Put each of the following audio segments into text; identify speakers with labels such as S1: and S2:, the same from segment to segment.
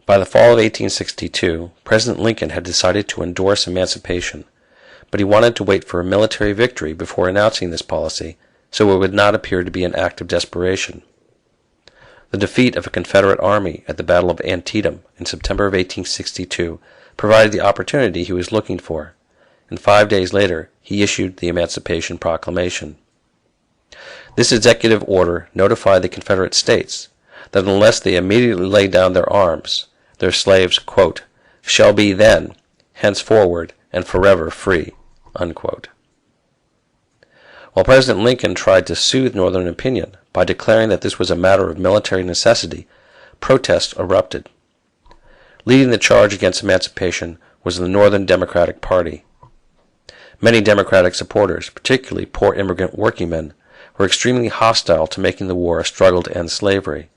S1: By the fall of 1862, President Lincoln had decided to endorse emancipation, but he wanted to wait for a military victory before announcing this policy, so it would not appear to be an act of desperation. The defeat of a Confederate army at the Battle of Antietam in September of 1862 provided the opportunity he was looking for, and 5 days later he issued the Emancipation Proclamation. This executive order notified the Confederate States that unless they immediately laid down their arms, their slaves, quote, shall be then, henceforward, and forever free, unquote. While President Lincoln tried to soothe Northern opinion by declaring that this was a matter of military necessity, protests erupted. Leading the charge against emancipation was the Northern Democratic Party. Many Democratic supporters, particularly poor immigrant workingmen, were extremely hostile to making the war a struggle to end slavery.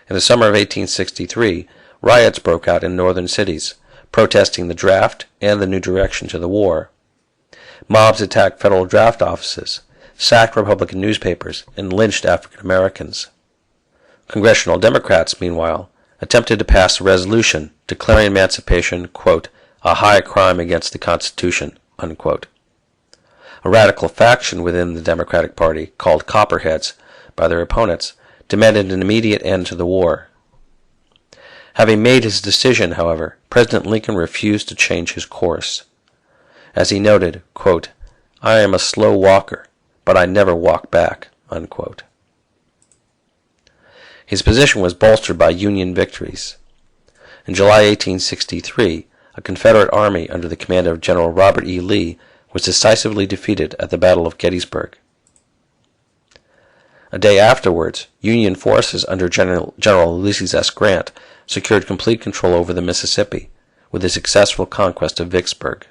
S1: In the summer of 1863, riots broke out in northern cities, protesting the draft and the new direction to the war. Mobs attacked federal draft offices, sacked Republican newspapers, and lynched African Americans. Congressional Democrats, meanwhile, attempted to pass a resolution declaring emancipation, quote, a high crime against the Constitution, unquote. A radical faction within the Democratic Party, called Copperheads by their opponents, demanded an immediate end to the war. Having made his decision, however, President Lincoln refused to change his course. As he noted, quote, I am a slow walker, but I never walk back, unquote. His position was bolstered by Union victories. In July 1863, a Confederate army under the command of General Robert E. Lee was decisively defeated at the Battle of Gettysburg. A day afterwards, Union forces under General Ulysses S. Grant secured complete control over the Mississippi, with the successful conquest of Vicksburg.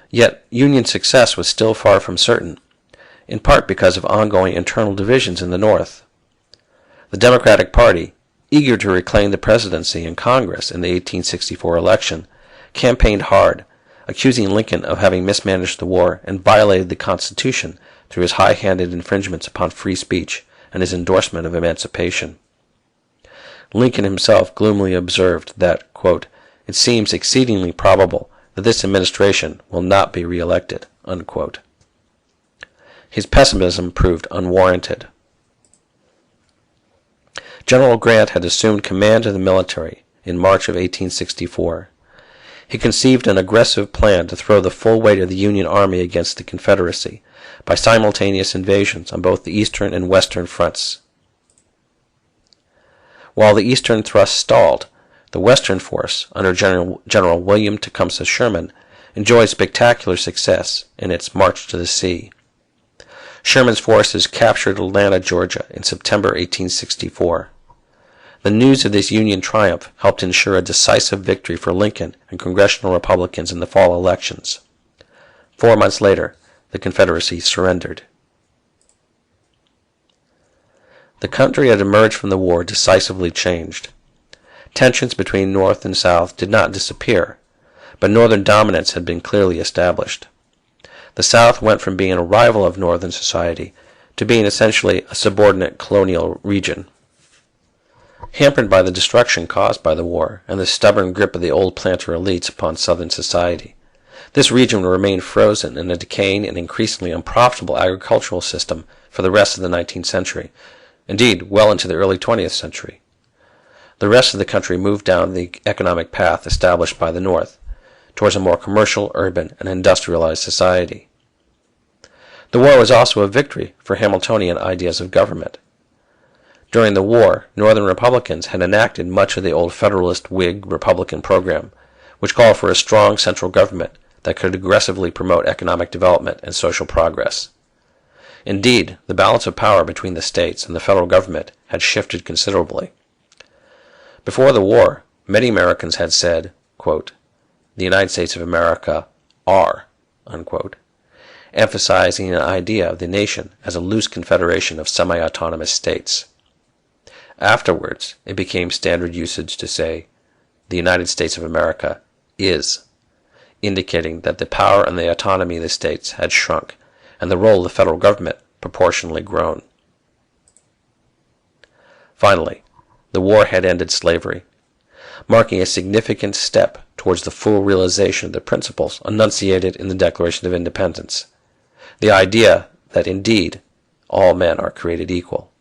S1: Yet, Union success was still far from certain, in part because of ongoing internal divisions in the North. The Democratic Party, eager to reclaim the presidency and Congress in the 1864 election, campaigned hard, accusing Lincoln of having mismanaged the war and violated the Constitution through his high-handed infringements upon free speech and his endorsement of emancipation. Lincoln himself gloomily observed that, quote, it seems exceedingly probable that this administration will not be re-elected, unquote. His pessimism proved unwarranted. General Grant had assumed command of the military in March of 1864. He conceived an aggressive plan to throw the full weight of the Union Army against the Confederacy by simultaneous invasions on both the eastern and western fronts. While the eastern thrust stalled, the western force, under General William Tecumseh Sherman, enjoyed spectacular success in its march to the sea. Sherman's forces captured Atlanta, Georgia in September 1864. The news of this Union triumph helped ensure a decisive victory for Lincoln and congressional Republicans in the fall elections. 4 months later, the Confederacy surrendered. The country had emerged from the war decisively changed. Tensions between North and South did not disappear, but Northern dominance had been clearly established. The South went from being a rival of Northern society to being essentially a subordinate colonial region. Hampered by the destruction caused by the war and the stubborn grip of the old planter elites upon Southern society, this region remained frozen in a decaying and increasingly unprofitable agricultural system for the rest of the 19th century, indeed well into the early 20th century. The rest of the country moved down the economic path established by the North, towards a more commercial, urban, and industrialized society. The war was also a victory for Hamiltonian ideas of government. During the war, Northern Republicans had enacted much of the old Federalist Whig Republican program, which called for a strong central government that could aggressively promote economic development and social progress. Indeed, the balance of power between the states and the federal government had shifted considerably. Before the war, many Americans had said, quote, the United States of America are, unquote, emphasizing an idea of the nation as a loose confederation of semi-autonomous states. Afterwards, it became standard usage to say, the United States of America is, indicating that the power and the autonomy of the states had shrunk, and the role of the federal government proportionally grown. Finally, the war had ended slavery, marking a significant step towards the full realization of the principles enunciated in the Declaration of Independence, the idea that indeed all men are created equal.